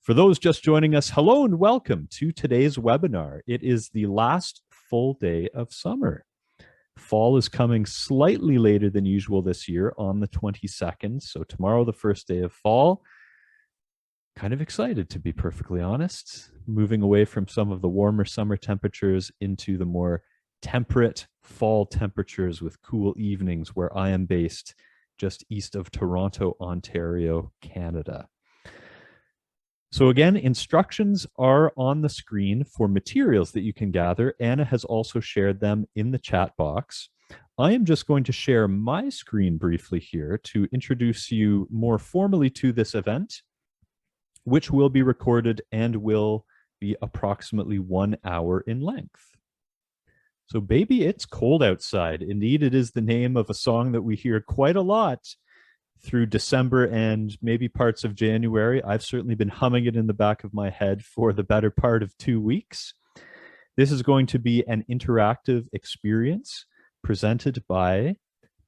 For those just joining us, hello and welcome to today's webinar. It is the last full day of summer. Fall is coming slightly later than usual this year on the 22nd. So tomorrow, the first day of fall. Kind of excited, to be perfectly honest. Moving away from some of the warmer summer temperatures into the more temperate fall temperatures with cool evenings where I am based just east of Toronto, Ontario, Canada. So again, instructions are on the screen for materials that you can gather. Anna has also shared them in the chat box. I am just going to share my screen briefly here to introduce you more formally to this event, which will be recorded and will be approximately 1 hour in length. So baby, it's cold outside. Indeed, it is the name of a song that we hear quite a lot through December and maybe parts of January. I've certainly been humming it in the back of my head for the better part of 2 weeks. This is going to be an interactive experience presented by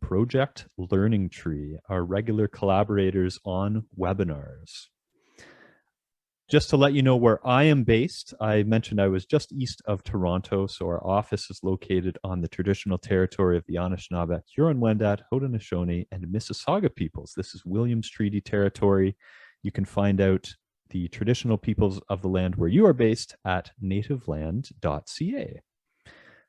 Project Learning Tree, our regular collaborators on webinars. Just to let you know where I am based, I mentioned I was just east of Toronto, so our office is located on the traditional territory of the Anishinaabe, Huron-Wendat, Haudenosaunee, and Mississauga peoples. This is Williams Treaty territory. You can find out the traditional peoples of the land where you are based at nativeland.ca.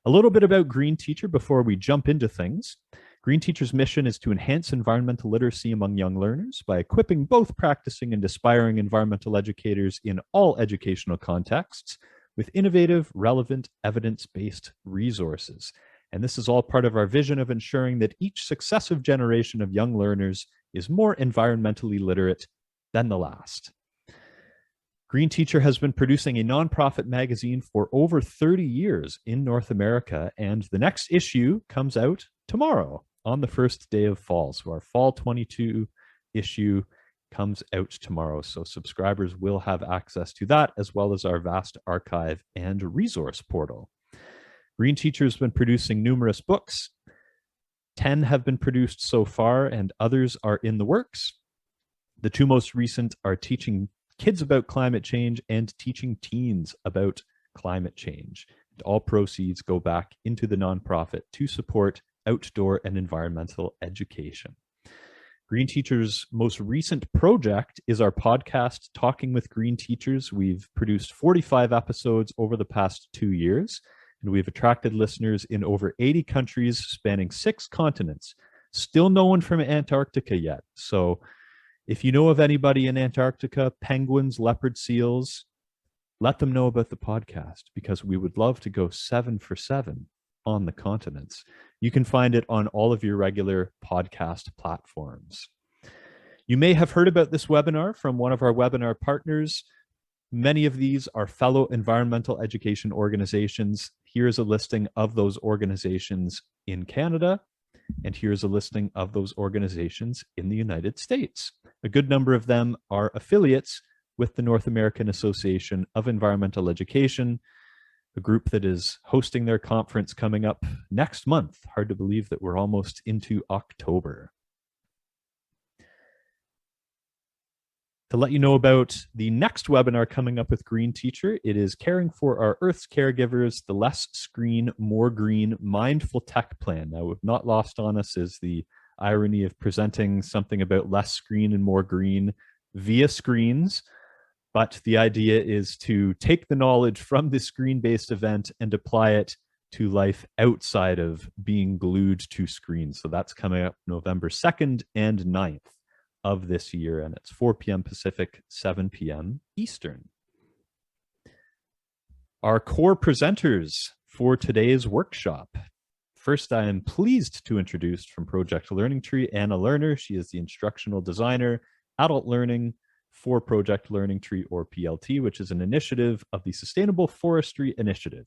A little bit about Green Teacher before we jump into things. Green Teacher's mission is to enhance environmental literacy among young learners by equipping both practicing and aspiring environmental educators in all educational contexts with innovative, relevant, evidence-based resources. And this is all part of our vision of ensuring that each successive generation of young learners is more environmentally literate than the last. Green Teacher has been producing a nonprofit magazine for over 30 years in North America, and the next issue comes out tomorrow on the first day of fall. So our fall 22 issue comes out tomorrow. So subscribers will have access to that, as well as our vast archive and resource portal. Green Teacher has been producing numerous books. 10 have been produced so far, and others are in the works. The two most recent are Teaching Kids About Climate Change and Teaching Teens About Climate Change. And all proceeds go back into the nonprofit to support outdoor and environmental education. Green Teacher's most recent project is our podcast, Talking with Green Teachers. We've produced 45 episodes over the past 2 years, and we've attracted listeners in over 80 countries spanning 6 continents. Still no one from Antarctica yet. So if you know of anybody in Antarctica, penguins, leopard seals, let them know about the podcast, because we would love to go 7 for 7 on the continents. You can find it on all of your regular podcast platforms. You may have heard about this webinar from one of our webinar partners. Many of these are fellow environmental education organizations. Here's a listing of those organizations in Canada, and here's a listing of those organizations in the United States. A good number of them are affiliates with the North American Association of Environmental Education, a group that is hosting their conference coming up next month. Hard to believe that we're almost into October. To let you know about the next webinar coming up with Green Teacher, it is Caring for Our Earth's Caregivers, the Less Screen, More Green Mindful Tech Plan. Now, not lost on us is the irony of presenting something about less screen and more green via screens. But the idea is to take the knowledge from this screen-based event and apply it to life outside of being glued to screens. So that's coming up November 2nd and 9th of this year, and it's 4 p.m. Pacific, 7 p.m. Eastern. Our core presenters for today's workshop. First, I am pleased to introduce from Project Learning Tree, Anna Lerner. She is the instructional designer, adult learning, for Project Learning Tree, or PLT, which is an initiative of the Sustainable Forestry Initiative.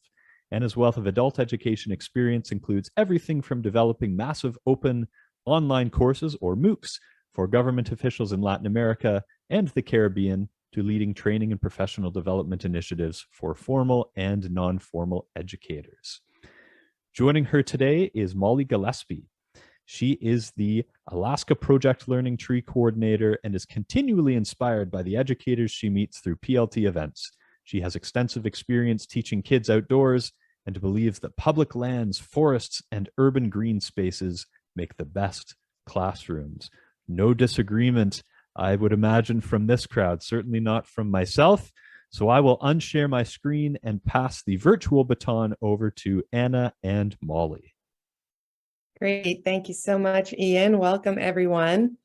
Anna's wealth of adult education experience includes everything from developing massive open online courses, or MOOCs, for government officials in Latin America and the Caribbean, to leading training and professional development initiatives for formal and non-formal educators. Joining her today is Molly Gillespie. She is the Alaska Project Learning Tree Coordinator and is continually inspired by the educators she meets through PLT events. She has extensive experience teaching kids outdoors and believes that public lands, forests, and urban green spaces make the best classrooms. No disagreement, I would imagine, from this crowd, certainly not from myself. So I will unshare my screen and pass the virtual baton over to Anna and Molly. Great. Thank you so much, Ian. Welcome, everyone.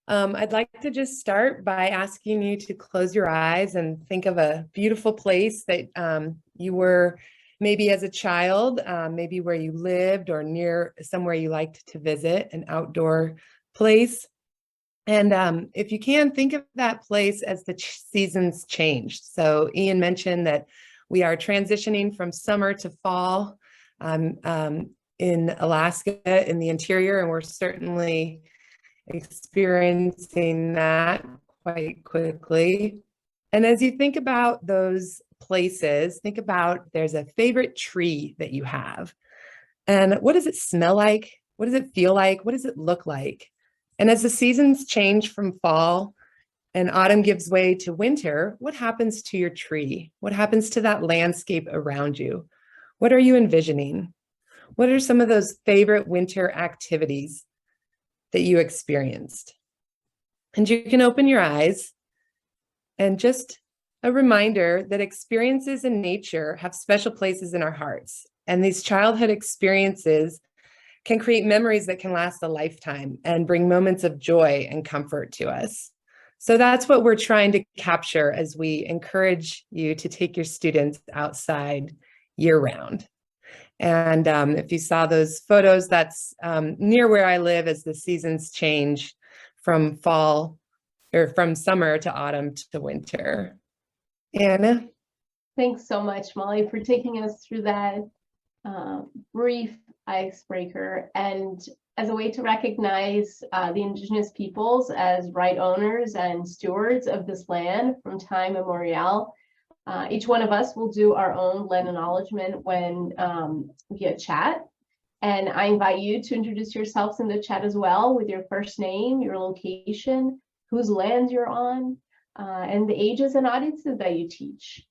I'd like to just start by asking you to close your eyes and think of a beautiful place that you were maybe as a child, maybe where you lived or near somewhere you liked to visit, an outdoor place. And if you can, think of that place as the seasons changed. So Ian mentioned that we are transitioning from summer to fall in Alaska, in the interior, and we're certainly experiencing that quite quickly. And as you think about those places, think about there's a favorite tree that you have. And what does it smell like? What does it feel like? What does it look like? And as the seasons change from fall and autumn gives way to winter, what happens to your tree? What happens to that landscape around you? What are you envisioning? What are some of those favorite winter activities that you experienced? And you can open your eyes, and just a reminder that experiences in nature have special places in our hearts. And these childhood experiences can create memories that can last a lifetime and bring moments of joy and comfort to us. So that's what we're trying to capture as we encourage you to take your students outside year-round. And if you saw those photos, that's near where I live as the seasons change from fall or from summer to autumn to winter. Anna? Thanks so much, Molly, for taking us through that brief icebreaker, and as a way to recognize the Indigenous peoples as right owners and stewards of this land from time immemorial. Each one of us will do our own land acknowledgement when via chat. And I invite you to introduce yourselves in the chat as well with your first name, your location, whose land you're on, and the ages and audiences that you teach.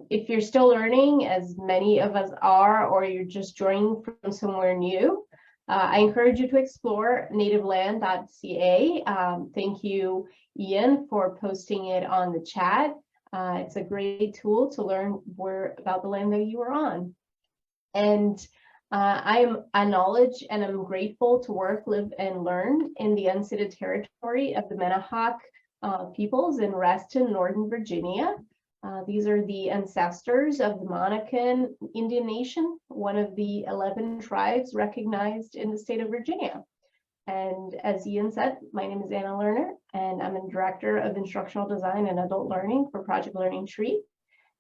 If you're still learning, as many of us are, or you're just joining from somewhere new, I encourage you to explore nativeland.ca. Thank you, Ian, for posting it on the chat. It's a great tool to learn more about the land that you are on. And I acknowledge and I'm grateful to work, live, and learn in the unceded territory of the Manahoac peoples in Reston, Northern Virginia. These are the ancestors of the Monacan Indian Nation, one of the 11 tribes recognized in the state of Virginia. And as Ian said, my name is Anna Lerner, and I'm a Director of Instructional Design and Adult Learning for Project Learning Tree.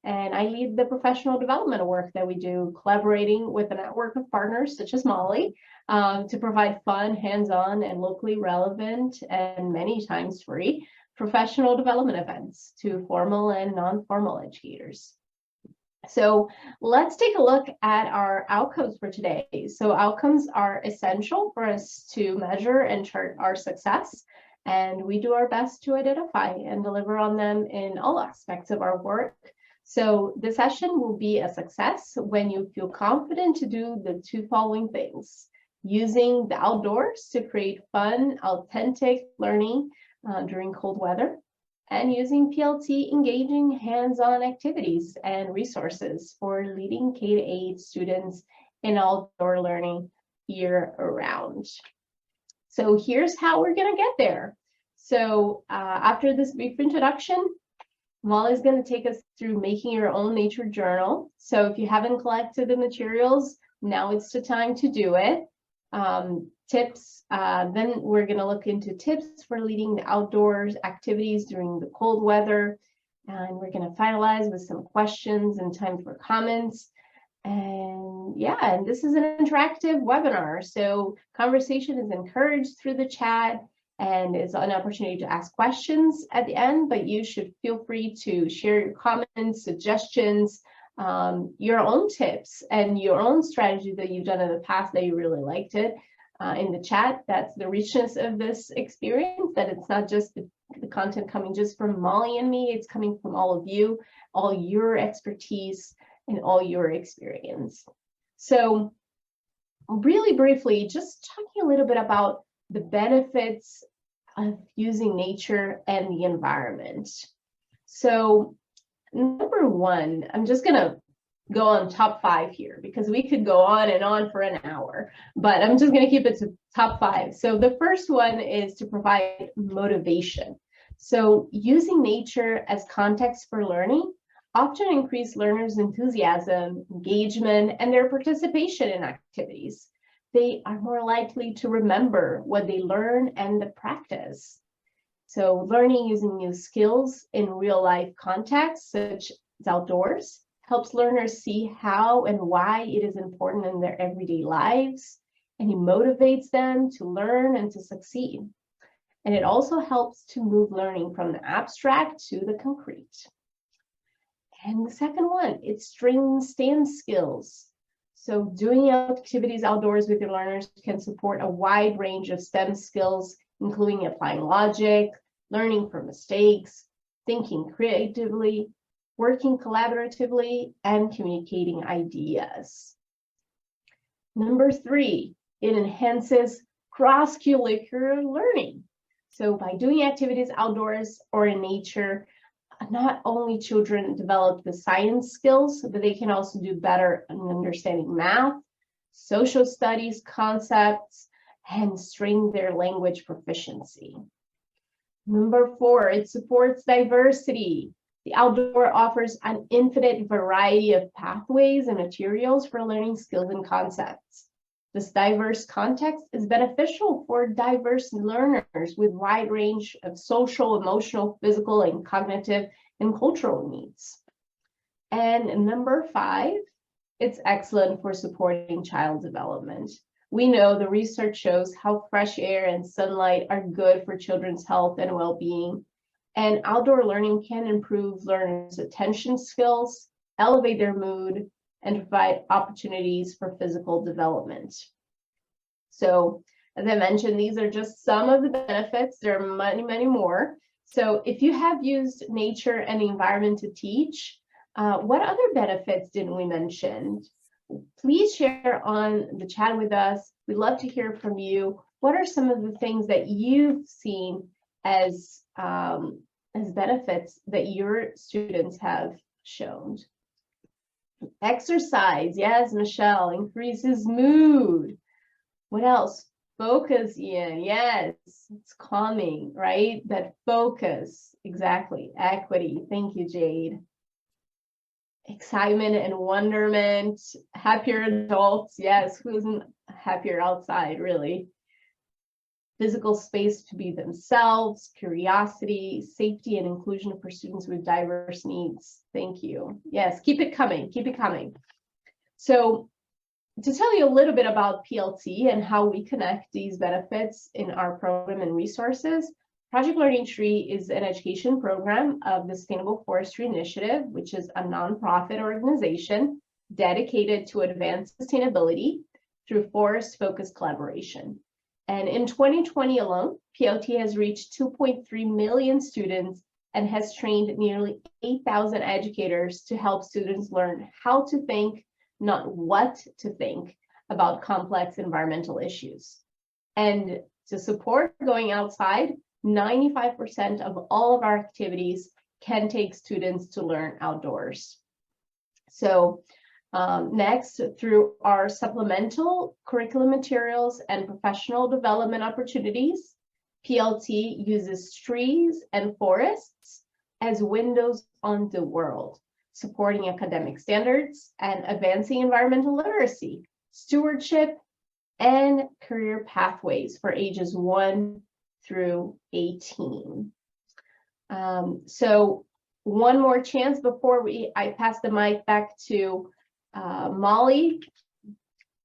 And I lead the professional development work that we do, collaborating with a network of partners such as Molly to provide fun, hands-on, and locally relevant, and many times free, professional development events to formal and non-formal educators. So let's take a look at our outcomes for today. So outcomes are essential for us to measure and chart our success, and we do our best to identify and deliver on them in all aspects of our work. So the session will be a success when you feel confident to do the two following things: using the outdoors to create fun, authentic learning during cold weather, and using PLT engaging hands-on activities and resources for leading K-8 students in outdoor learning year-round. So here's how we're going to get there. So after this brief introduction, Molly's going to take us through making your own nature journal. So if you haven't collected the materials, now it's the time to do it. Tips, then we're going to look into tips for leading the outdoors activities during the cold weather, and we're going to finalize with some questions and time for comments. And yeah, and this is an interactive webinar, so conversation is encouraged through the chat, and it's an opportunity to ask questions at the end, but you should feel free to share your comments, suggestions, your own tips and your own strategy that you've done in the past that you really liked it. in the chat. That's the richness of this experience, that it's not just the content coming just from Molly and me, it's coming from all of you, all your expertise and all your experience. So really briefly, just talking a little bit about the benefits of using nature and the environment. So number one, I'm just gonna go on top 5 here because we could go on and on for an hour, but I'm just gonna keep it to top 5. So the first one is to provide motivation. So using nature as context for learning often increase learners' enthusiasm, engagement, and their participation in activities. They are more likely to remember what they learn and the practice. So learning using new skills in real life contexts, such as outdoors, helps learners see how and why it is important in their everyday lives, and it motivates them to learn and to succeed. And it also helps to move learning from the abstract to the concrete. And the second one, it strengthens STEM skills. So doing activities outdoors with your learners can support a wide range of STEM skills, including applying logic, learning from mistakes, thinking creatively, working collaboratively, and communicating ideas. Number 3, it enhances cross-curricular learning. So by doing activities outdoors or in nature, not only children develop the science skills, but they can also do better in understanding math, social studies concepts, and strengthen their language proficiency. Number 4, it supports diversity. The outdoor offers an infinite variety of pathways and materials for learning skills and concepts. This diverse context is beneficial for diverse learners with wide range of social, emotional, physical, and cognitive and cultural needs. And number 5, it's excellent for supporting child development. We know the research shows how fresh air and sunlight are good for children's health and well-being. And outdoor learning can improve learners' attention skills, elevate their mood, and provide opportunities for physical development. So, as I mentioned, these are just some of the benefits. There are many, many more. So if you have used nature and the environment to teach, what other benefits didn't we mention? Please share on the chat with us. We'd love to hear from you. What are some of the things that you've seen as benefits that your students have shown? Exercise, yes, Michelle, increases mood. What else? Focus, Ian, yes, it's calming, right? That focus, exactly. Equity, thank you, Jade. Excitement and wonderment, happier adults, yes, who isn't happier outside, really? Physical space to be themselves, curiosity, safety, and inclusion for students with diverse needs. Thank you. Yes, keep it coming, keep it coming. So, to tell you a little bit about PLT and how we connect these benefits in our program and resources, Project Learning Tree is an education program of the Sustainable Forestry Initiative, which is a nonprofit organization dedicated to advance sustainability through forest-focused collaboration. And in 2020 alone, PLT has reached 2.3 million students and has trained nearly 8,000 educators to help students learn how to think, not what to think, about complex environmental issues. And to support going outside, 95% of all of our activities can take students to learn outdoors. So next, through our supplemental curriculum materials and professional development opportunities, PLT uses trees and forests as windows on the world, supporting academic standards and advancing environmental literacy, stewardship, and career pathways for ages 1 through 18. So one more chance before I pass the mic back to Molly.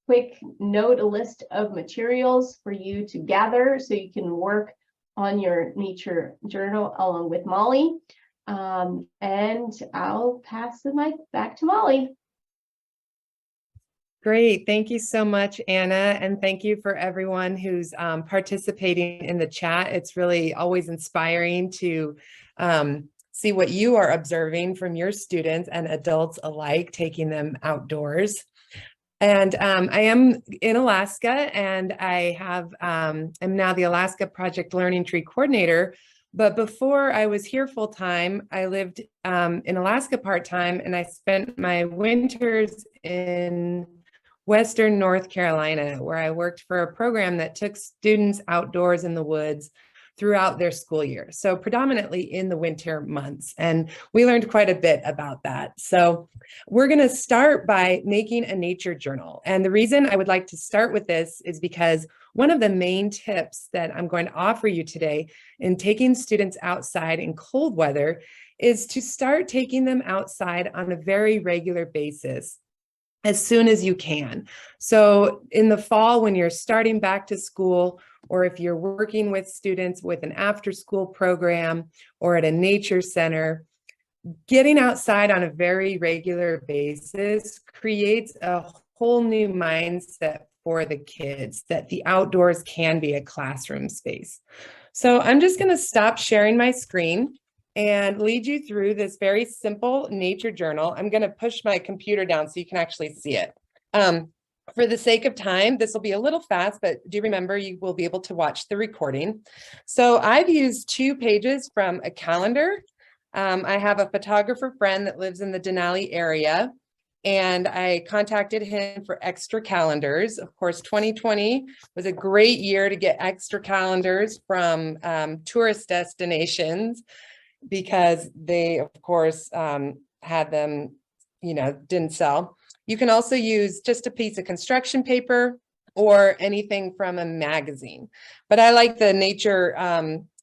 Quick note, a list of materials for you to gather so you can work on your nature journal along with Molly. And I'll pass the mic back to Molly. Great. Thank you so much, Anna. And thank you for everyone who's participating in the chat. It's really always inspiring to see what you are observing from your students and adults alike, taking them outdoors. And I am in Alaska, and I have am now the Alaska Project Learning Tree Coordinator. But before I was here full time, I lived in Alaska part time, and I spent my winters in Western North Carolina, where I worked for a program that took students outdoors in the woods throughout their school year. So predominantly in the winter months. And we learned quite a bit about that. So we're going to start by making a nature journal. And the reason I would like to start with this is because one of the main tips that I'm going to offer you today in taking students outside in cold weather is to start taking them outside on a very regular basis as soon as you can. So in the fall, when you're starting back to school, or if you're working with students with an after-school program or at a nature center, getting outside on a very regular basis creates a whole new mindset for the kids that the outdoors can be a classroom space. So I'm just going to stop sharing my screen and lead you through this very simple nature journal. I'm going to push my computer down so you can actually see it. For the sake of time, this will be a little fast, but do remember you will be able to watch the recording. So I've used 2 pages from a calendar. I have a photographer friend that lives in the Denali area, and I contacted him for extra calendars. Of course, 2020 was a great year to get extra calendars from tourist destinations, because they, of course, had them, didn't sell. You can also use just a piece of construction paper or anything from a magazine. But I like the nature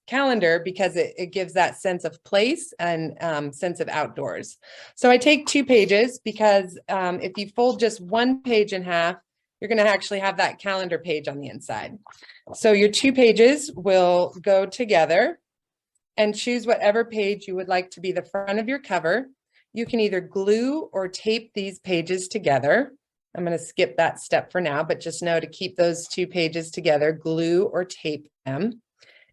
calendar because it gives that sense of place and sense of outdoors. So I take 2 pages because if you fold just 1 page in half, you're going to actually have that calendar page on the inside. So your 2 pages will go together, and choose whatever page you would like to be the front of your cover. You can either glue or tape these pages together. I'm going to skip that step for now, but just know to keep those 2 pages together, glue or tape them.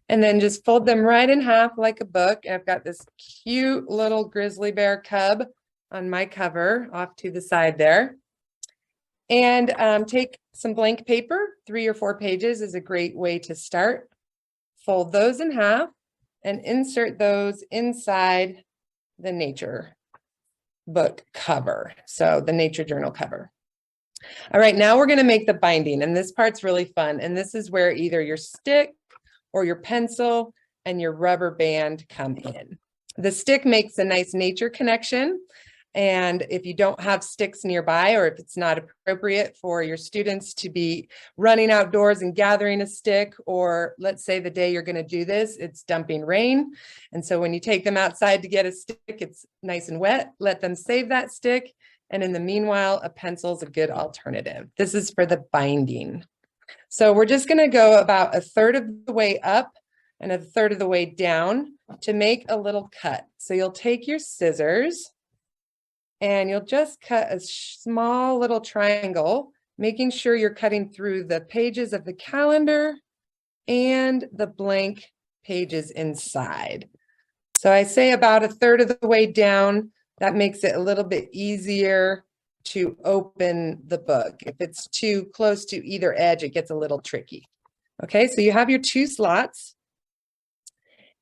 And then just fold them right in half like a book. I've got this cute little grizzly bear cub on my cover off to the side there. And take some blank paper. 3 or 4 pages is a great way to start. Fold those in half and insert those inside the nature book cover. So the nature journal cover. All right, now we're going to make the binding, and this part's really fun. And this is where either your stick or your pencil and your rubber band come in. The stick makes a nice nature connection. And if you don't have sticks nearby, or if it's not appropriate for your students to be running outdoors and gathering a stick, or let's say the day you're going to do this, it's dumping rain. And so when you take them outside to get a stick, it's nice and wet. Let them save that stick. And in the meanwhile, a pencil is a good alternative. This is for the binding. So we're just going to go about 1/3 of the way up and 1/3 of the way down to make a little cut. So you'll take your scissors, and you'll just cut a small little triangle, making sure you're cutting through the pages of the calendar and the blank pages inside. So I say about 1/3 of the way down. That makes it a little bit easier to open the book. If it's too close to either edge, it gets a little tricky. Okay, so you have your 2 slots,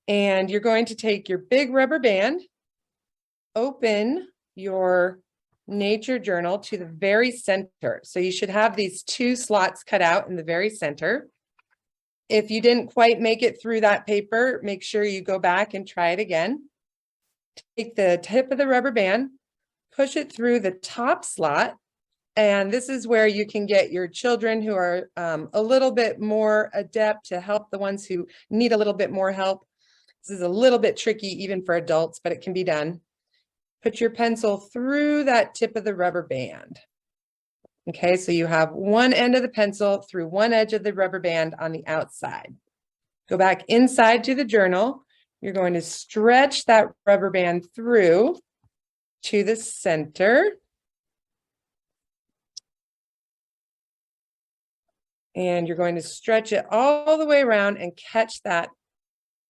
and you're going to take your big rubber band, open your nature journal to the very center. So you should have these 2 slots cut out in the very center. If you didn't quite make it through that paper, make sure you go back and try it again. Take the tip of the rubber band, push it through the top slot. And this is where you can get your children who are a little bit more adept to help the ones who need a little bit more help. This is a little bit tricky even for adults, but it can be done. Put your pencil through that tip of the rubber band. Okay, so you have one end of the pencil through one edge of the rubber band on the outside. Go back inside to the journal. You're going to stretch that rubber band through to the center. And you're going to stretch it all the way around and catch that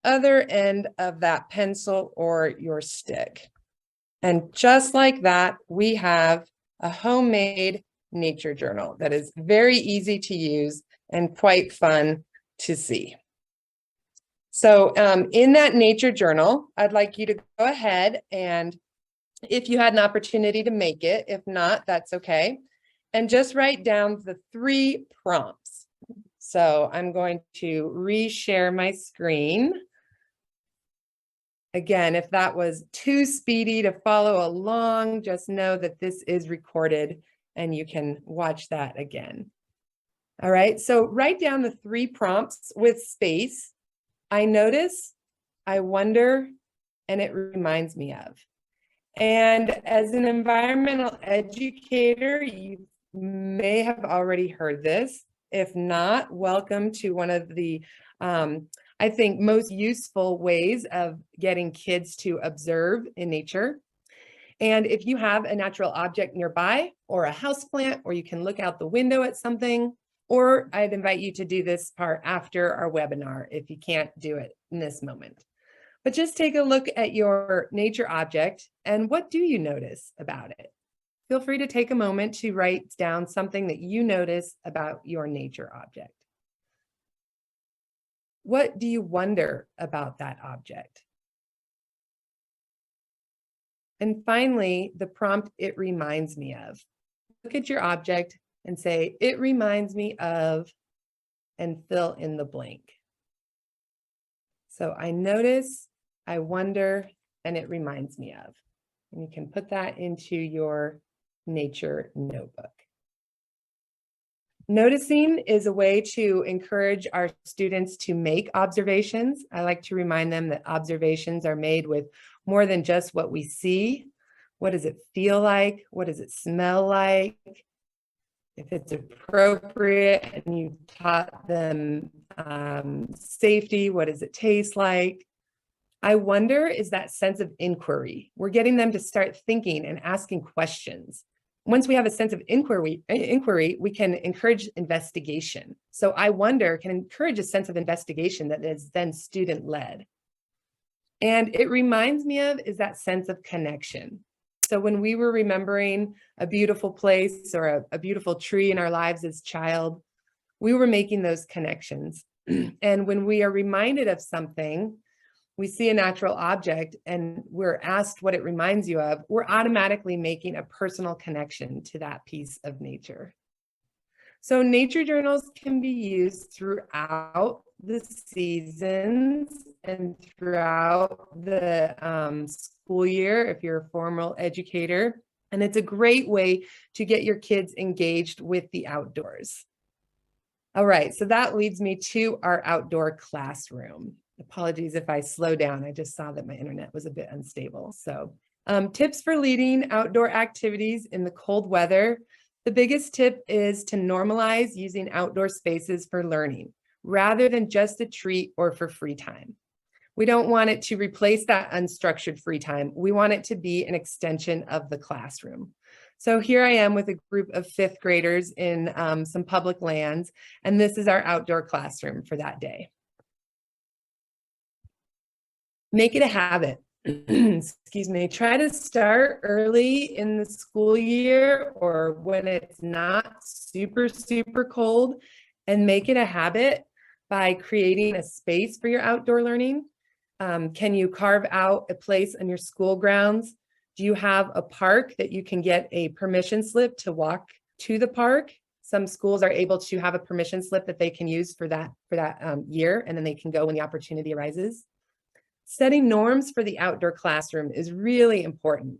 other end of that pencil or your stick. And just like that, we have a homemade nature journal that is very easy to use and quite fun to see. So in that nature journal, I'd like you to go ahead and if you had an opportunity to make it, if not, that's okay. And just write down the 3 prompts. So I'm going to reshare my screen. Again, if that was too speedy to follow along, just know that this is recorded and you can watch that again. All right, so write down the 3 prompts with space. I notice, I wonder, and it reminds me of. And as an environmental educator, you may have already heard this. If not, welcome to one of the, I think, most useful ways of getting kids to observe in nature. And if you have a natural object nearby or a houseplant, or you can look out the window at something, or I'd invite you to do this part after our webinar if you can't do it in this moment. But just take a look at your nature object and what do you notice about it? Feel free to take a moment to write down something that you notice about your nature object. What do you wonder about that object? And finally, the prompt, it reminds me of. Look at your object and say, it reminds me of, and fill in the blank. So I notice, I wonder, and it reminds me of. And you can put that into your nature notebook. Noticing is a way to encourage our students to make observations. I like to remind them that observations are made with more than just what we see. What does it feel like? What does it smell like? If it's appropriate and you taught them safety, what does it taste like? I wonder is that sense of inquiry. We're getting them to start thinking and asking questions. Once we have a sense of inquiry, we can encourage investigation. So I wonder can encourage a sense of investigation that is then student-led. And it reminds me of is that sense of connection. So when we were remembering a beautiful place or a beautiful tree in our lives as a child, we were making those connections. And when we are reminded of something, we see a natural object and we're asked what it reminds you of, we're automatically making a personal connection to that piece of nature. So nature journals can be used throughout the seasons and throughout the school year if you're a formal educator. And it's a great way to get your kids engaged with the outdoors. All right, so that leads me to our outdoor classroom. Apologies if I slow down. I just saw that my internet was a bit unstable. So tips for leading outdoor activities in the cold weather. The biggest tip is to normalize using outdoor spaces for learning rather than just a treat or for free time. We don't want it to replace that unstructured free time. We want it to be an extension of the classroom. So here I am with a group of 5th graders in some public lands, and this is our outdoor classroom for that day. Make it a habit. Excuse me. Try to start early in the school year or when it's not super, super cold, and make it a habit by creating a space for your outdoor learning. Can you carve out a place on your school grounds? Do you have a park that you can get a permission slip to walk to the park? Some schools are able to have a permission slip that they can use for that year, and then they can go when the opportunity arises. Setting norms for the outdoor classroom is really important.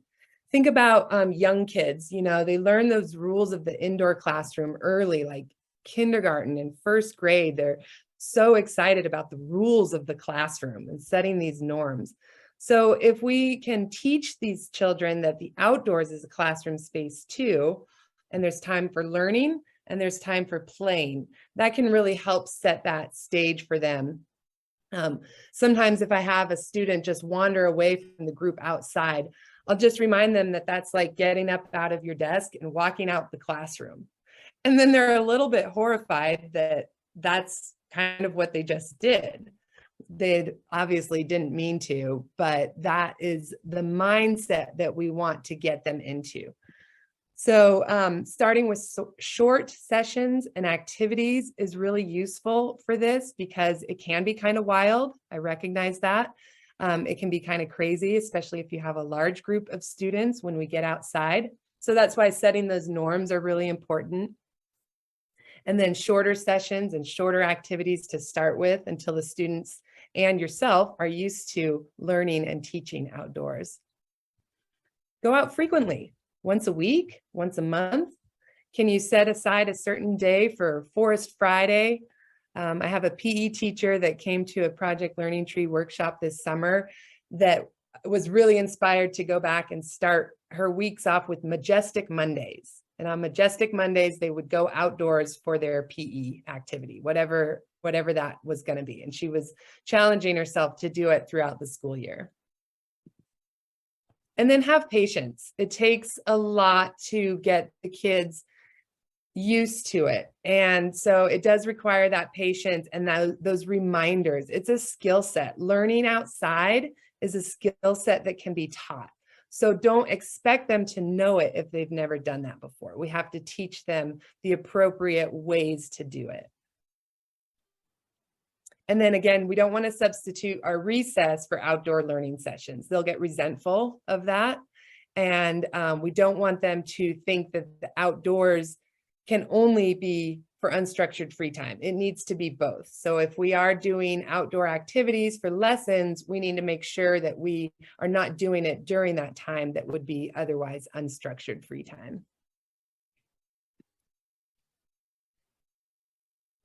Think about young kids, you know, they learn those rules of the indoor classroom early, like kindergarten and 1st grade. They're so excited about the rules of the classroom and setting these norms. So if we can teach these children that the outdoors is a classroom space too, and there's time for learning and there's time for playing, that can really help set that stage for them. Sometimes if I have a student just wander away from the group outside, I'll just remind them that that's like getting up out of your desk and walking out the classroom. And then they're a little bit horrified that that's kind of what they just did. They obviously didn't mean to, but that is the mindset that we want to get them into. So starting with short sessions and activities is really useful for this because it can be kind of wild. I recognize that. It can be kind of crazy, especially if you have a large group of students when we get outside. So that's why setting those norms are really important. And then shorter sessions and shorter activities to start with until the students and yourself are used to learning and teaching outdoors. Go out frequently, once a week, once a month. Can you set aside a certain day for Forest Friday? I have a PE teacher that came to a Project Learning Tree workshop this summer that was really inspired to go back and start her weeks off with Majestic Mondays. And on Majestic Mondays, they would go outdoors for their PE activity, whatever that was going to be. And she was challenging herself to do it throughout the school year. And then have patience. It takes a lot to get the kids used to it. And so it does require that patience and those reminders. It's a skill set. Learning outside is a skill set that can be taught. So don't expect them to know it if they've never done that before. We have to teach them the appropriate ways to do it. And then again, we don't want to substitute our recess for outdoor learning sessions. They'll get resentful of that. And we don't want them to think that the outdoors can only be for unstructured free time. It needs to be both. So if we are doing outdoor activities for lessons, we need to make sure that we are not doing it during that time that would be otherwise unstructured free time.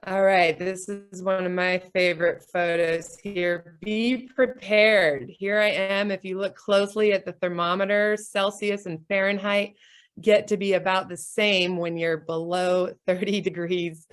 All right, this is one of my favorite photos here. Be prepared. Here I am. If you look closely at the thermometer, Celsius and Fahrenheit get to be about the same when you're below 30 degrees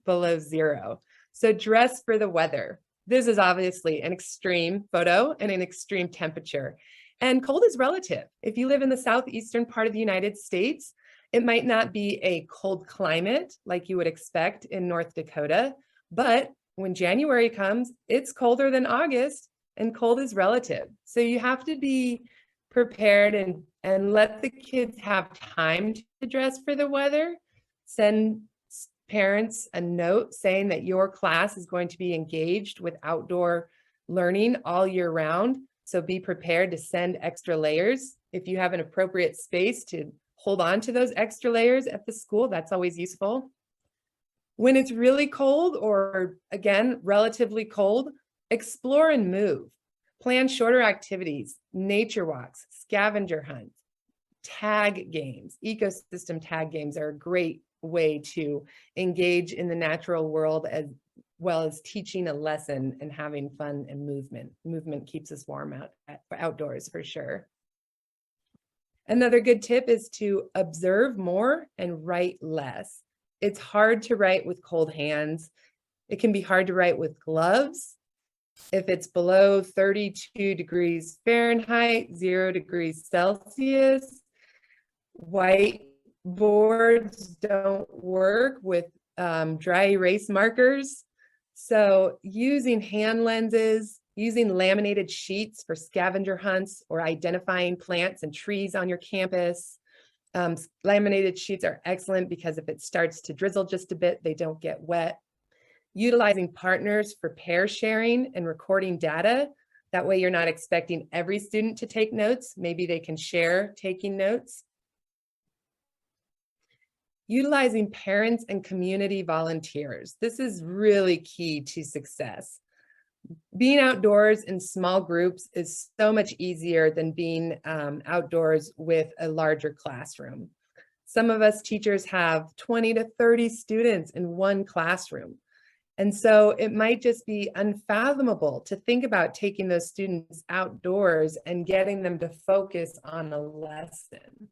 below zero. So dress for the weather. This is obviously an extreme photo and an extreme temperature. And cold is relative. If you live in the southeastern part of the United States, it might not be a cold climate like you would expect in North Dakota, but when January comes, it's colder than August, and cold is relative. So you have to be prepared and let the kids have time to dress for the weather. Send parents a note saying that your class is going to be engaged with outdoor learning all year round. So be prepared to send extra layers. If you have an appropriate space to hold on to those extra layers at the school, that's always useful. When it's really cold or again, relatively cold, explore and move. Plan shorter activities, nature walks, scavenger hunts, tag games. Ecosystem tag games are a great way to engage in the natural world as well as teaching a lesson and having fun and movement. Movement keeps us warm outdoors for sure. Another good tip is to observe more and write less. It's hard to write with cold hands. It can be hard to write with gloves. If it's below 32 degrees Fahrenheit, 0 degrees Celsius, whiteboards don't work with dry erase markers. So using hand lenses, using laminated sheets for scavenger hunts or identifying plants and trees on your campus. Laminated sheets are excellent because if it starts to drizzle just a bit, they don't get wet. Utilizing partners for pair sharing and recording data. That way you're not expecting every student to take notes. Maybe they can share taking notes. Utilizing parents and community volunteers. This is really key to success. Being outdoors in small groups is so much easier than being outdoors with a larger classroom. Some of us teachers have 20 to 30 students in one classroom. And so it might just be unfathomable to think about taking those students outdoors and getting them to focus on a lesson.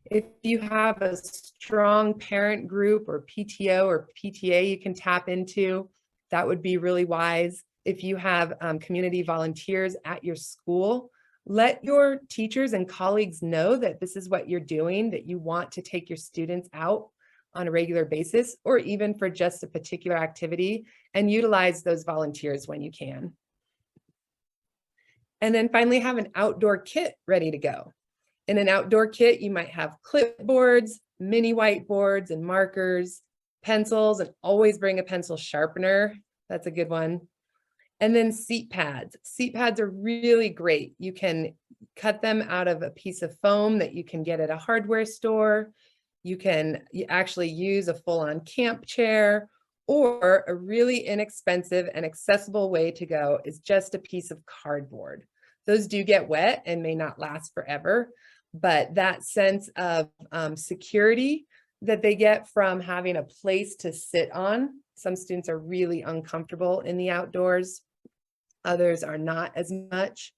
If you have a strong parent group or PTO or PTA you can tap into, that would be really wise. If you have community volunteers at your school, let your teachers and colleagues know that this is what you're doing, that you want to take your students out on a regular basis, or even for just a particular activity, and utilize those volunteers when you can. And then finally have an outdoor kit ready to go. In an outdoor kit, you might have clipboards, mini whiteboards and markers, pencils, and always bring a pencil sharpener. That's a good one. And then seat pads. Seat pads are really great. You can cut them out of a piece of foam that you can get at a hardware store. You can actually use a full-on camp chair, or a really inexpensive and accessible way to go is just a piece of cardboard. Those do get wet and may not last forever, but that sense of security that they get from having a place to sit on. Some students are really uncomfortable in the outdoors. Others are not as much.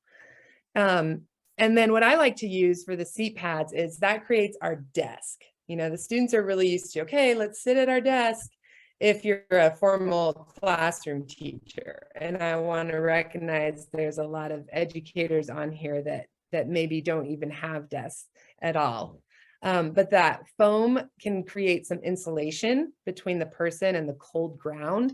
And then what I like to use for the seat pads is that creates our desk. You know, the students are really used to, okay, let's sit at our desk if you're a formal classroom teacher. And I want to recognize there's a lot of educators on here that maybe don't even have desks at all. But that foam can create some insulation between the person and the cold ground.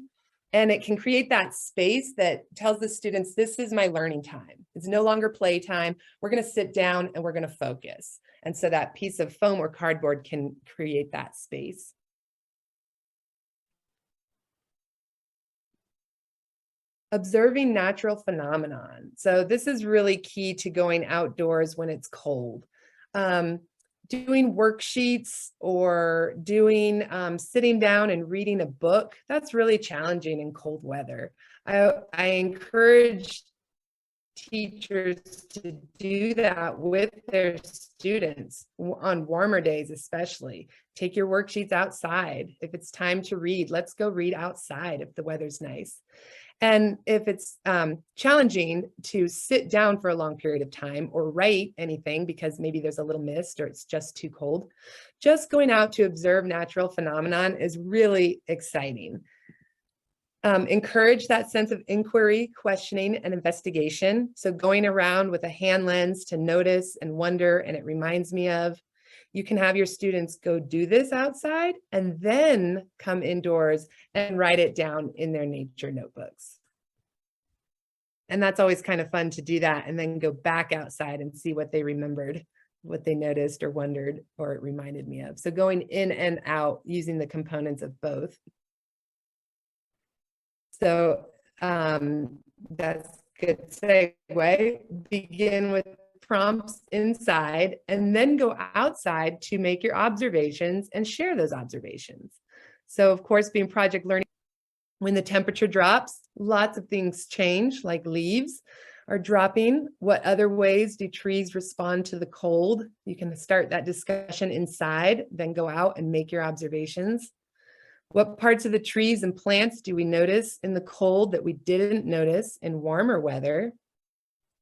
And it can create that space that tells the students, this is my learning time. It's no longer playtime. We're going to sit down and we're going to focus. And so that piece of foam or cardboard can create that space. Observing natural phenomenon. So this is really key to going outdoors when it's cold. Doing worksheets or doing sitting down and reading a book, that's really challenging in cold weather. I encourage teachers to do that with their students on warmer days, especially. Take your worksheets outside. If it's time to read, let's go read outside if the weather's nice. And if it's challenging to sit down for a long period of time or write anything because maybe there's a little mist or it's just too cold, just going out to observe natural phenomenon is really exciting. Encourage that sense of inquiry, questioning, and investigation. So going around with a hand lens to notice and wonder, and it reminds me of, you can have your students go do this outside and then come indoors and write it down in their nature notebooks. And that's always kind of fun to do that and then go back outside and see what they remembered, what they noticed or wondered or it reminded me of. So going in and out using the components of both. So that's a good segue. Begin with prompts inside and then go outside to make your observations and share those observations. So of course, being project learning, when the temperature drops, lots of things change, like leaves are dropping. What other ways do trees respond to the cold? You can start that discussion inside, then go out and make your observations. What parts of the trees and plants do we notice in the cold that we didn't notice in warmer weather?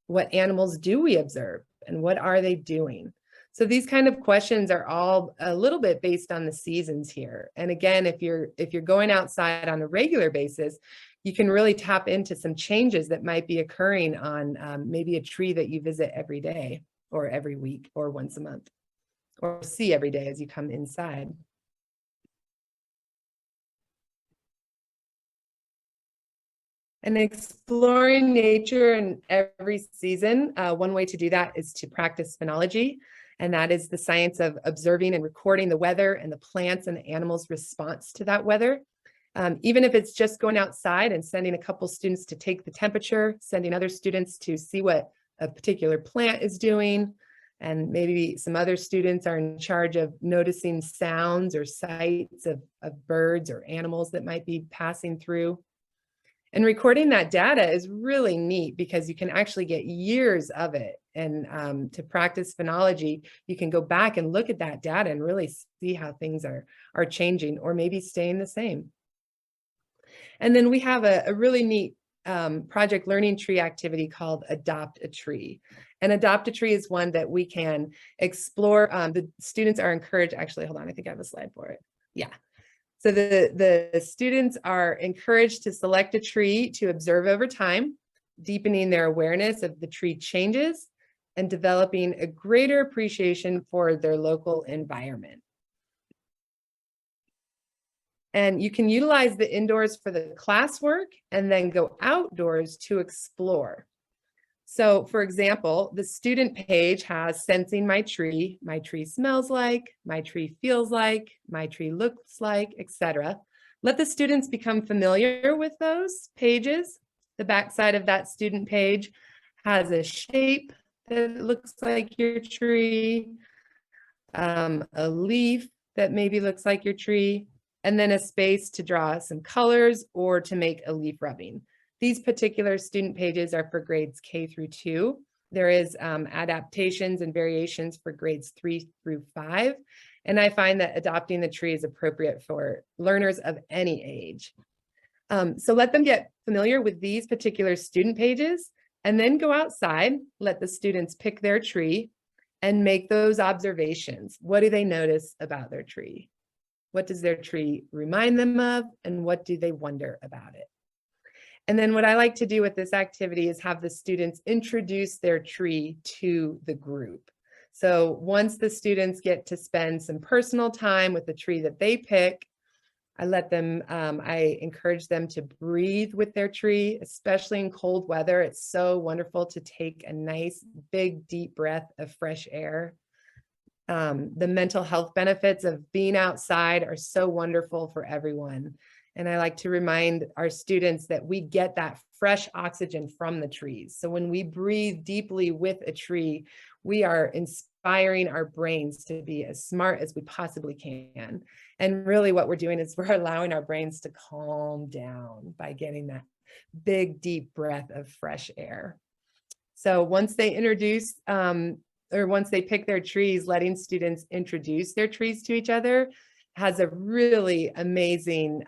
What animals do we observe and what are they doing? So these kind of questions are all a little bit based on the seasons here. And again, if you're going outside on a regular basis, you can really tap into some changes that might be occurring on maybe a tree that you visit every day or every week or once a month or see every day as you come inside. And exploring nature in every season, one way to do that is to practice phenology. And that is the science of observing and recording the weather and the plants and the animals' response to that weather. Even if it's just going outside and sending a couple students to take the temperature, sending other students to see what a particular plant is doing. And maybe some other students are in charge of noticing sounds or sights of birds or animals that might be passing through. And recording that data is really neat because you can actually get years of it. And to practice phenology, you can go back and look at that data and really see how things are changing or maybe staying the same. And then we have a really neat project learning tree activity called Adopt a Tree. And Adopt a Tree is one that we can explore. The students are encouraged, actually, hold on, I think I have a slide for it. Yeah. So the students are encouraged to select a tree to observe over time, deepening their awareness of the tree changes and developing a greater appreciation for their local environment. And you can utilize the indoors for the classwork and then go outdoors to explore. So for example, the student page has sensing my tree smells like, my tree feels like, my tree looks like, etc. Let the students become familiar with those pages. The backside of that student page has a shape that looks like your tree, a leaf that maybe looks like your tree, and then a space to draw some colors or to make a leaf rubbing. These particular student pages are for grades K through 2. There is adaptations and variations for grades 3 through 5. And I find that adopting the tree is appropriate for learners of any age. So let them get familiar with these particular student pages and then go outside, let the students pick their tree and make those observations. What do they notice about their tree? What does their tree remind them of? And what do they wonder about it? And then what I like to do with this activity is have the students introduce their tree to the group. So once the students get to spend some personal time with the tree that they pick, I encourage them to breathe with their tree, especially in cold weather. It's so wonderful to take a nice, big, deep breath of fresh air. The mental health benefits of being outside are so wonderful for everyone. And I like to remind our students that we get that fresh oxygen from the trees. So when we breathe deeply with a tree, we are inspiring our brains to be as smart as we possibly can. And really what we're doing is we're allowing our brains to calm down by getting that big, deep breath of fresh air. So once they introduce, or once they pick their trees, letting students introduce their trees to each other has a really amazing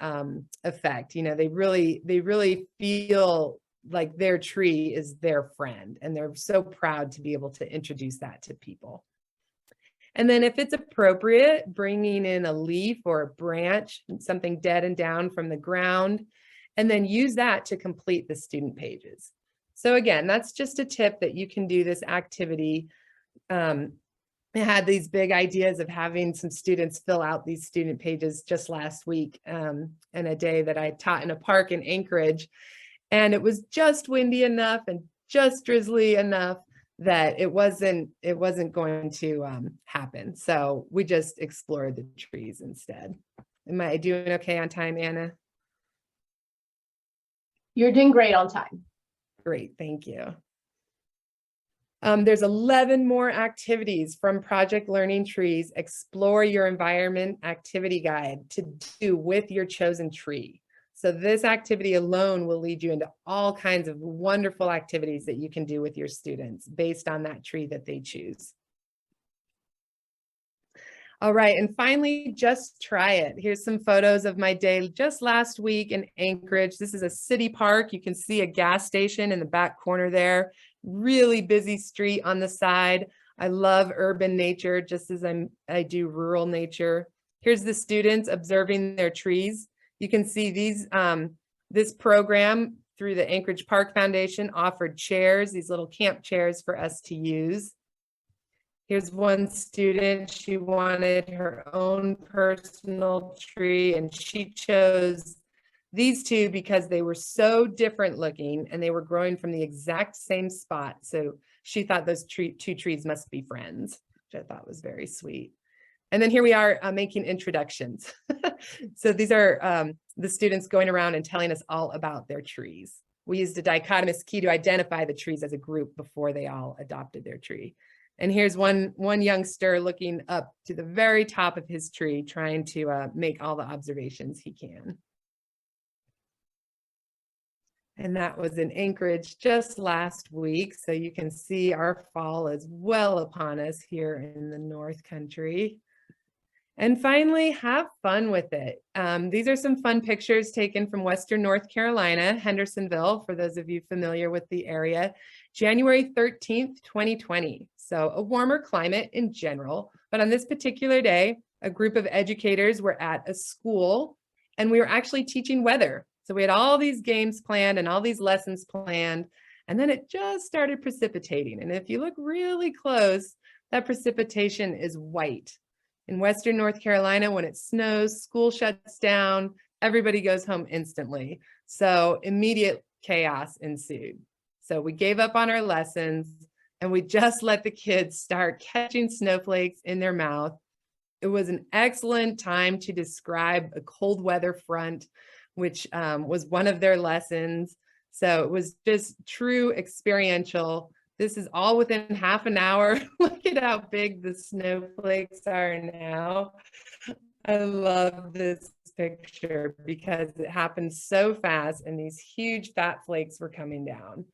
effect. You know, they really feel like their tree is their friend, and they're so proud to be able to introduce that to people. And then if it's appropriate, bringing in a leaf or a branch, something dead and down from the ground, and then use that to complete the student pages. So again, that's just a tip that you can do this activity. I had these big ideas of having some students fill out these student pages just last week, and a day that I taught in a park in Anchorage. And it was just windy enough and just drizzly enough that it wasn't going to happen. So we just explored the trees instead. Am I doing okay on time, Anna? You're doing great on time. Great, thank you. There's 11 more activities from Project Learning Trees Explore Your Environment Activity Guide to do with your chosen tree. So this activity alone will lead you into all kinds of wonderful activities that you can do with your students based on that tree that they choose. All right, and finally, just try it. Here's some photos of my day just last week in Anchorage. This is a city park. You can see a gas station in the back corner there. Really busy street on the side. I love urban nature just as I do rural nature. Here's the students observing their trees. You can see these this program through the Anchorage Park Foundation offered chairs, these little camp chairs for us to use. Here's one student, she wanted her own personal tree and she chose these two because they were so different looking and they were growing from the exact same spot. So she thought those two trees must be friends, which I thought was very sweet. And then here we are making introductions. So these are the students going around and telling us all about their trees. We used a dichotomous key to identify the trees as a group before they all adopted their tree. And here's one youngster looking up to the very top of his tree, trying to make all the observations he can. And that was in Anchorage just last week. So you can see our fall is well upon us here in the North Country. And finally, have fun with it. These are some fun pictures taken from Western North Carolina, Hendersonville, for those of you familiar with the area, January 13th, 2020. So a warmer climate in general, but on this particular day, a group of educators were at a school and we were actually teaching weather. So we had all these games planned and all these lessons planned, and then it just started precipitating. And if you look really close, that precipitation is white. In Western North Carolina, when it snows, school shuts down, everybody goes home instantly. So immediate chaos ensued. So we gave up on our lessons and we just let the kids start catching snowflakes in their mouth. It was an excellent time to describe a cold weather front, which was one of their lessons. So it was just true experiential. This is all within half an hour. Look at how big the snowflakes are now. I love this picture because it happened so fast and these huge fat flakes were coming down.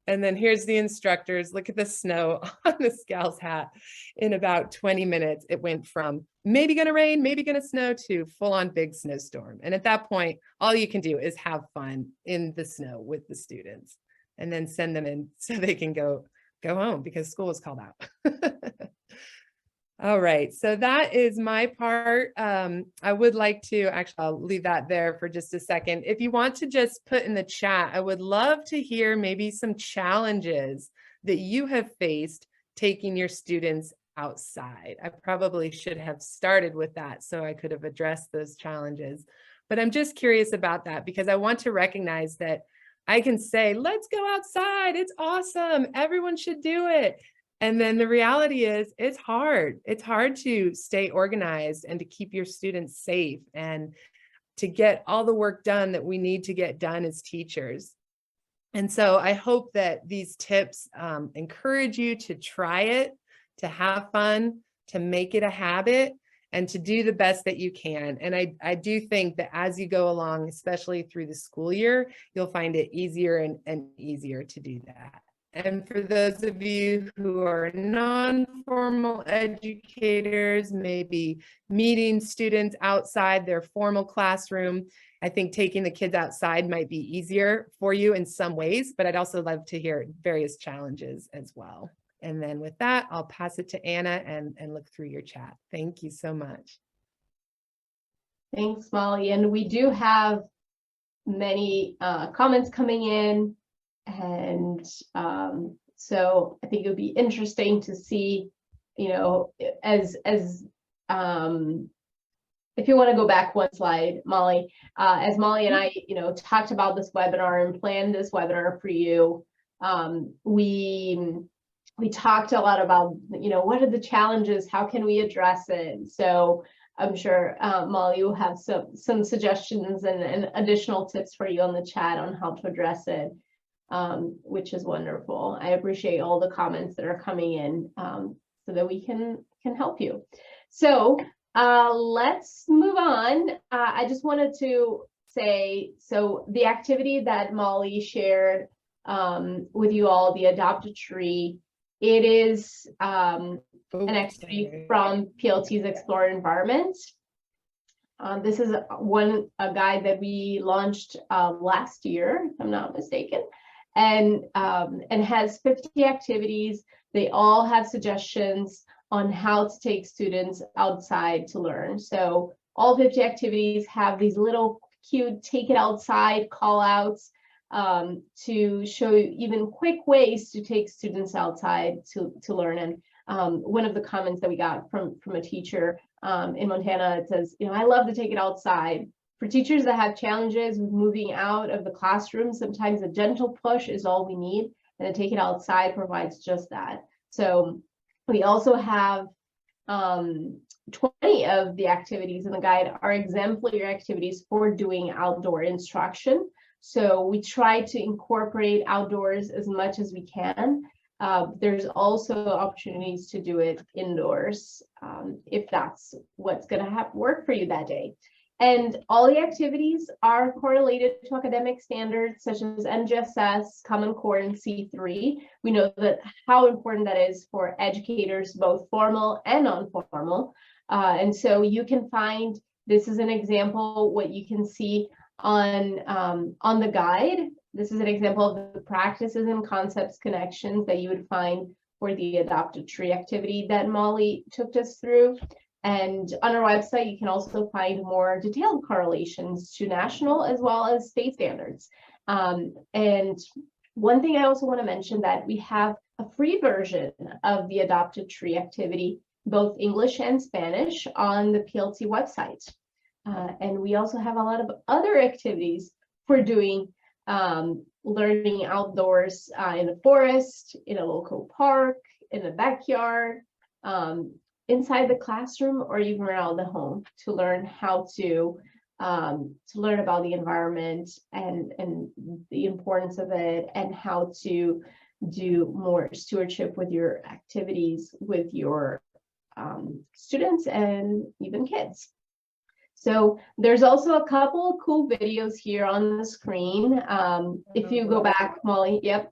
And then here's the instructors. Look at the snow on the scal's hat. In about 20 minutes, it went from maybe going to rain, maybe going to snow to full on big snowstorm. And at that point, all you can do is have fun in the snow with the students and then send them in so they can go home because school is called out. All right, so that is my part. I would like to, actually, I'll leave that there for just a second. If you want to just put in the chat, I would love to hear maybe some challenges that you have faced taking your students outside. I probably should have started with that so I could have addressed those challenges. But I'm just curious about that because I want to recognize that I can say, let's go outside. It's awesome. Everyone should do it. And then the reality is it's hard. It's hard to stay organized and to keep your students safe and to get all the work done that we need to get done as teachers. And so I hope that these tips encourage you to try it, to have fun, to make it a habit, and to do the best that you can. And I do think that as you go along, especially through the school year, you'll find it easier and easier to do that. And for those of you who are non-formal educators, maybe meeting students outside their formal classroom, I think taking the kids outside might be easier for you in some ways, but I'd also love to hear various challenges as well. And then with that, I'll pass it to Anna and look through your chat. Thank you so much. Thanks, Molly. And we do have many comments coming in. And so I think it would be interesting to see, you know, as if you want to go back one slide, Molly, as Molly and I, you know, talked about this webinar and planned this webinar for you, we talked a lot about, you know, what are the challenges? How can we address it? So I'm sure Molly will have some suggestions and additional tips for you on the chat on how to address it. Which is wonderful. I appreciate all the comments that are coming in so that we can help you. So let's move on. I just wanted to say, so the activity that Molly shared with you all, the Adopt a Tree, it is an activity from PLT's Explore Environment. This is a guide that we launched last year, if I'm not mistaken. And has 50 activities. They all have suggestions on how to take students outside to learn. So all 50 activities have these little cute take it outside call outs to show you even quick ways to take students outside to learn. And one of the comments that we got from a teacher in Montana, it says, you know, I love to take it outside. For teachers that have challenges with moving out of the classroom, sometimes a gentle push is all we need, and to take it outside provides just that. So we also have 20 of the activities in the guide are exemplary activities for doing outdoor instruction. So we try to incorporate outdoors as much as we can. There's also opportunities to do it indoors if that's what's going to work for you that day. And all the activities are correlated to academic standards such as NGSS, Common Core, and C3. We know that how important that is for educators, both formal and non-formal. And so you can find, this is an example, what you can see on the guide. This is an example of the practices and concepts connections that you would find for the Adopt a Tree activity that Molly took us through. And on our website, you can also find more detailed correlations to national as well as state standards. And one thing I also want to mention that we have a free version of the Adopt a Tree activity both English and Spanish on the PLT website. And we also have a lot of other activities for doing learning outdoors in the forest, in a local park, in the backyard, inside the classroom, or even around the home, to learn how to learn about the environment and the importance of it, and how to do more stewardship with your activities with your students and even kids. So there's also a couple of cool videos here on the screen. If you go back, Molly, yep.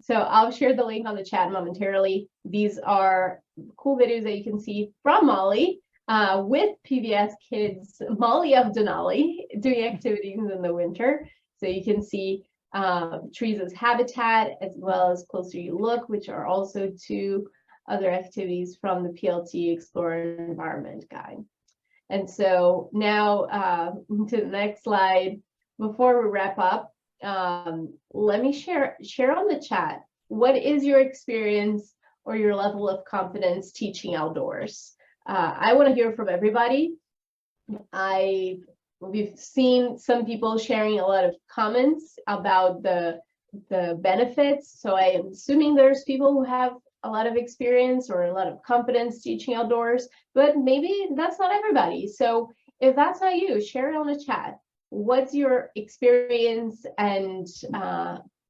So I'll share the link on the chat momentarily. These are cool videos that you can see from Molly with PBS kids, Molly of Denali, doing activities in the winter. So you can see trees as habitat, as well as Closer You Look, which are also two other activities from the PLT Explorer Environment Guide. And so now to the next slide, before we wrap up, let me share on the chat, what is your experience or your level of confidence teaching outdoors? I want to hear from everybody. We've seen some people sharing a lot of comments about the benefits. So I am assuming there's people who have a lot of experience or a lot of confidence teaching outdoors, but maybe that's not everybody. So if that's not you, share it on the chat. What's your experience and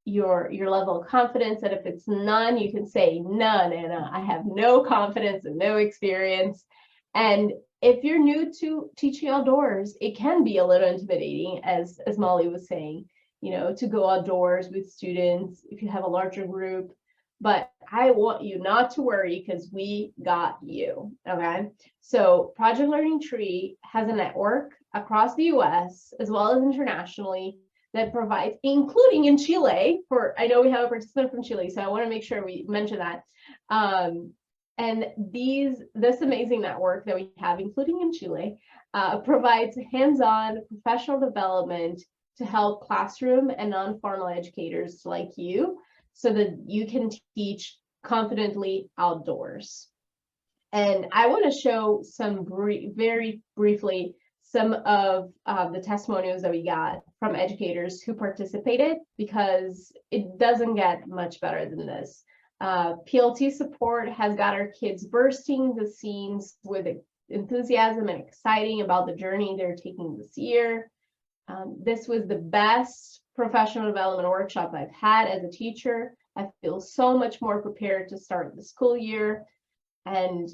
your level of confidence? And if it's none, you can say none, Anna. I have no confidence and no experience. And if you're new to teaching outdoors, it can be a little intimidating, as Molly was saying, you know, to go outdoors with students if you have a larger group. But I want you not to worry, because we got you, okay? So Project Learning Tree has a network across the US as well as internationally that provides, including in Chile, I know we have a participant from Chile, so I want to make sure we mention that. And this amazing network that we have, including in Chile, provides hands-on professional development to help classroom and non-formal educators like you, so that you can teach confidently outdoors. And I want to show some very briefly some of the testimonials that we got from educators who participated, because it doesn't get much better than this. PLT support has got our kids bursting the seams with enthusiasm and exciting about the journey they're taking this year. This was the best professional development workshop I've had as a teacher. I feel so much more prepared to start the school year. And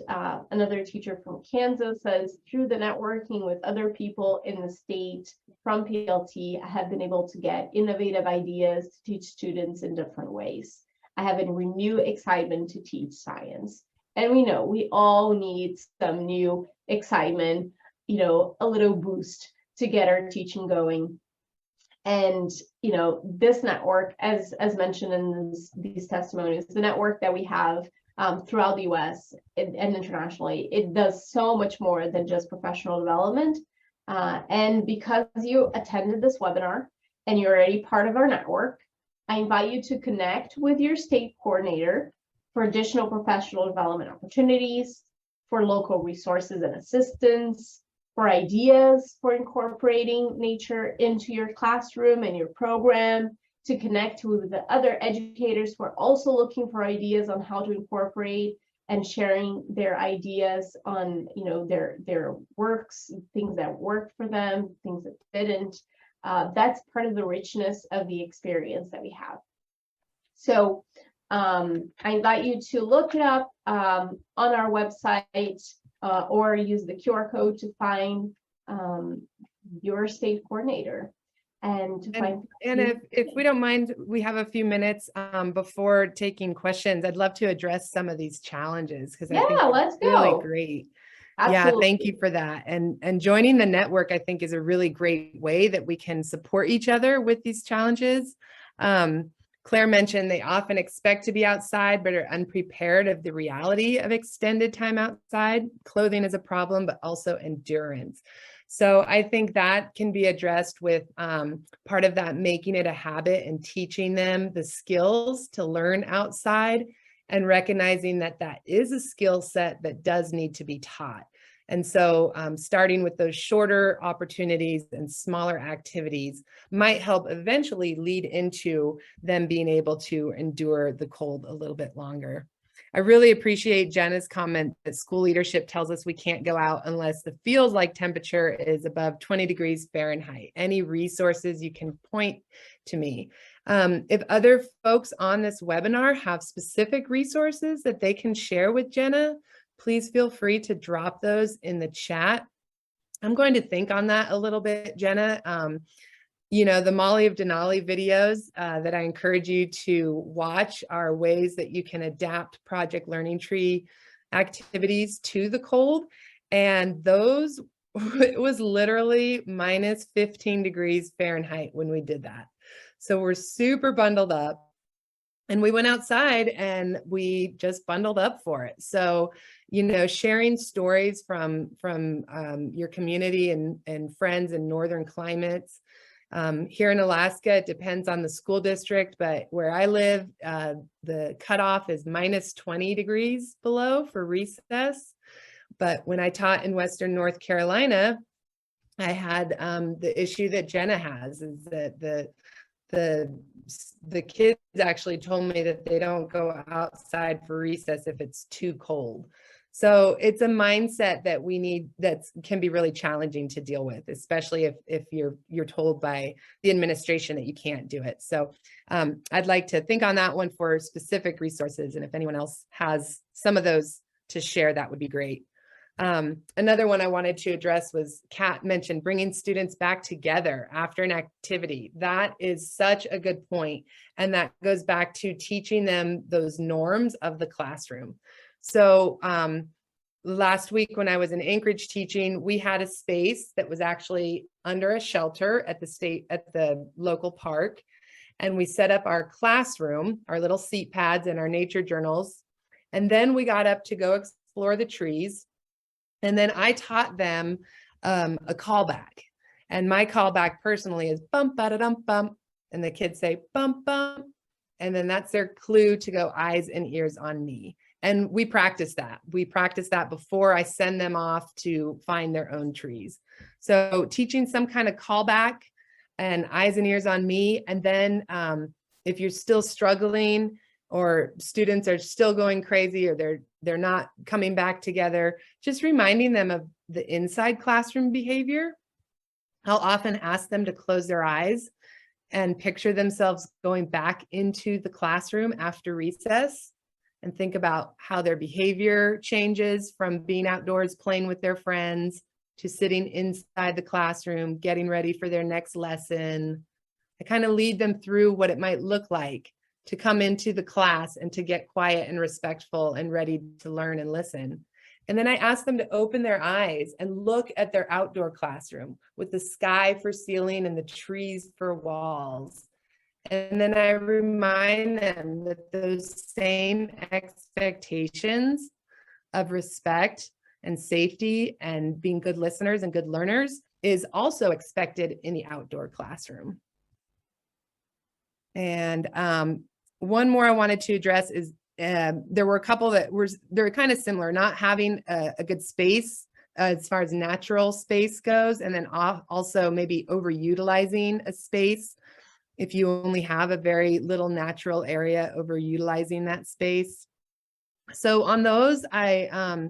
another teacher from Kansas says, through the networking with other people in the state from PLT, I have been able to get innovative ideas to teach students in different ways. I have a renewed excitement to teach science. And we know we all need some new excitement, you know, a little boost to get our teaching going. And, you know, this network, as mentioned in these testimonies, the network that we have throughout the US and internationally, it does so much more than just professional development. And because you attended this webinar and you're already part of our network, I invite you to connect with your state coordinator for additional professional development opportunities, for local resources and assistance, for ideas for incorporating nature into your classroom and your program, to connect with the other educators who are also looking for ideas on how to incorporate and sharing their ideas on, you know, their works, things that worked for them, things that didn't. That's part of the richness of the experience that we have. So I invite you to look it up on our website or use the QR code to find your state coordinator. And if we don't mind, we have a few minutes before taking questions. I'd love to address some of these challenges, because I think let's go. Really great. Absolutely. Yeah, thank you for that. And joining the network, I think, is a really great way that we can support each other with these challenges. Claire mentioned they often expect to be outside, but are unprepared of the reality of extended time outside. Clothing is a problem, but also endurance. So I think that can be addressed with part of that, making it a habit and teaching them the skills to learn outside and recognizing that that is a skill set that does need to be taught. And so starting with those shorter opportunities and smaller activities might help eventually lead into them being able to endure the cold a little bit longer. I really appreciate Jenna's comment that school leadership tells us we can't go out unless the feels like temperature is above 20 degrees Fahrenheit. Any resources you can point to me. If other folks on this webinar have specific resources that they can share with Jenna, please feel free to drop those in the chat. I'm going to think on that a little bit, Jenna. You know, the Molly of Denali videos that I encourage you to watch are ways that you can adapt Project Learning Tree activities to the cold. And those, it was literally minus 15 degrees Fahrenheit when we did that. So we're super bundled up. And we went outside and we just bundled up for it. So, you know, sharing stories from your community and friends in northern climates. Here in Alaska, it depends on the school district, but where I live, the cutoff is minus 20 degrees below for recess. But when I taught in Western North Carolina, I had the issue that Jenna has, is that the kids actually told me that they don't go outside for recess if it's too cold. So it's a mindset that we need, that can be really challenging to deal with, especially if you're told by the administration that you can't do it. So I'd like to think on that one for specific resources. And if anyone else has some of those to share, that would be great. Another one I wanted to address was Kat mentioned bringing students back together after an activity. That is such a good point. And that goes back to teaching them those norms of the classroom. So last week when I was in Anchorage teaching, we had a space that was actually under a shelter at the local park. And we set up our classroom, our little seat pads and our nature journals. And then we got up to go explore the trees. And then I taught them a callback. And my callback personally is bump, ba-da-dum, bump. And the kids say bump, bump. And then that's their clue to go eyes and ears on me. And we practice that. We practice that before I send them off to find their own trees. So teaching some kind of callback and eyes and ears on me. And then if you're still struggling or students are still going crazy or they're not coming back together, just reminding them of the inside classroom behavior. I'll often ask them to close their eyes and picture themselves going back into the classroom after recess and think about how their behavior changes from being outdoors playing with their friends to sitting inside the classroom, getting ready for their next lesson. I kind of lead them through what it might look like to come into the class and to get quiet and respectful and ready to learn and listen. And then I ask them to open their eyes and look at their outdoor classroom with the sky for ceiling and the trees for walls. And then I remind them that those same expectations of respect and safety and being good listeners and good learners is also expected in the outdoor classroom. And one more I wanted to address is there were a couple that they're kind of similar, not having a good space as far as natural space goes, and then also maybe overutilizing a space. If you only have a very little natural area, overutilizing that space. So on those, I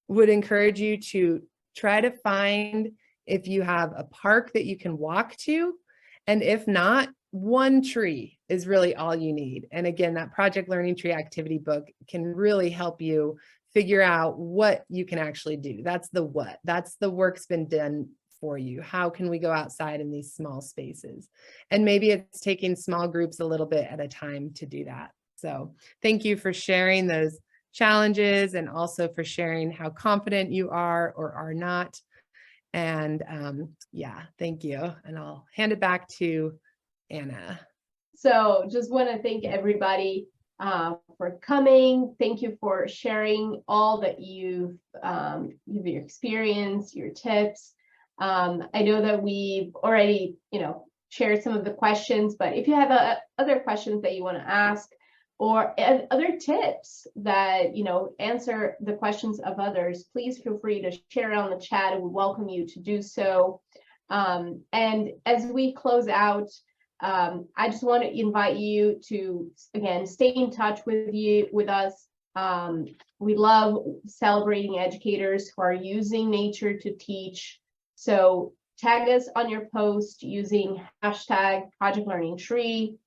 would encourage you to try to find if you have a park that you can walk to, and if not, one tree is really all you need. And again, that Project Learning Tree activity book can really help you figure out what you can actually do. That's the what. That's the work's been done for you. How can we go outside in these small spaces? And maybe it's taking small groups a little bit at a time to do that. So thank you for sharing those challenges and also for sharing how confident you are or are not. And yeah, thank you. And I'll hand it back to Anna. So just want to thank everybody for coming. Thank you for sharing all that you've your experience, your tips. I know that we've already, shared some of the questions, but if you have other questions that you want to ask, or other tips that, answer the questions of others, please feel free to share it on the chat, and we welcome you to do so. And as we close out, I just want to invite you to, again, stay in touch with us. We love celebrating educators who are using nature to teach. So tag us on your post using hashtag Project Learning Tree.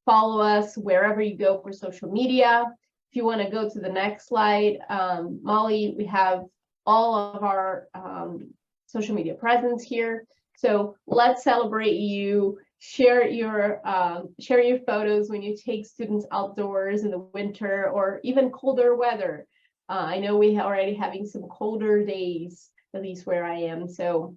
Follow us wherever you go for social media. If you want to go to the next slide, Molly, we have all of our social media presence here. So let's celebrate you. Share your photos when you take students outdoors in the winter or even colder weather. I know we are already having some colder days, at least where I am. So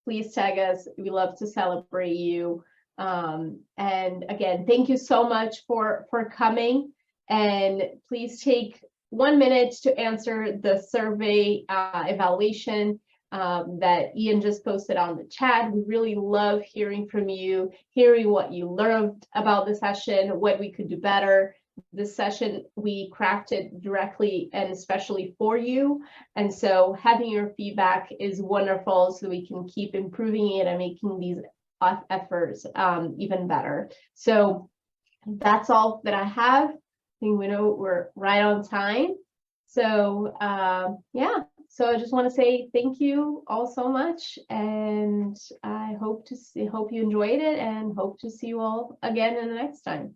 please tag us. We love to celebrate you. And again, thank you so much for coming. And please take 1 minute to answer the survey evaluation that Ian just posted on the chat. We really love hearing from you, hearing what you learned about the session, what we could do better. This session we crafted directly and especially for you. And so having your feedback is wonderful so we can keep improving it and making these efforts even better. So that's all that I have. I think we know we're right on time. So yeah, so I just want to say thank you all so much, and I hope you enjoyed it, and hope to see you all again in the next time.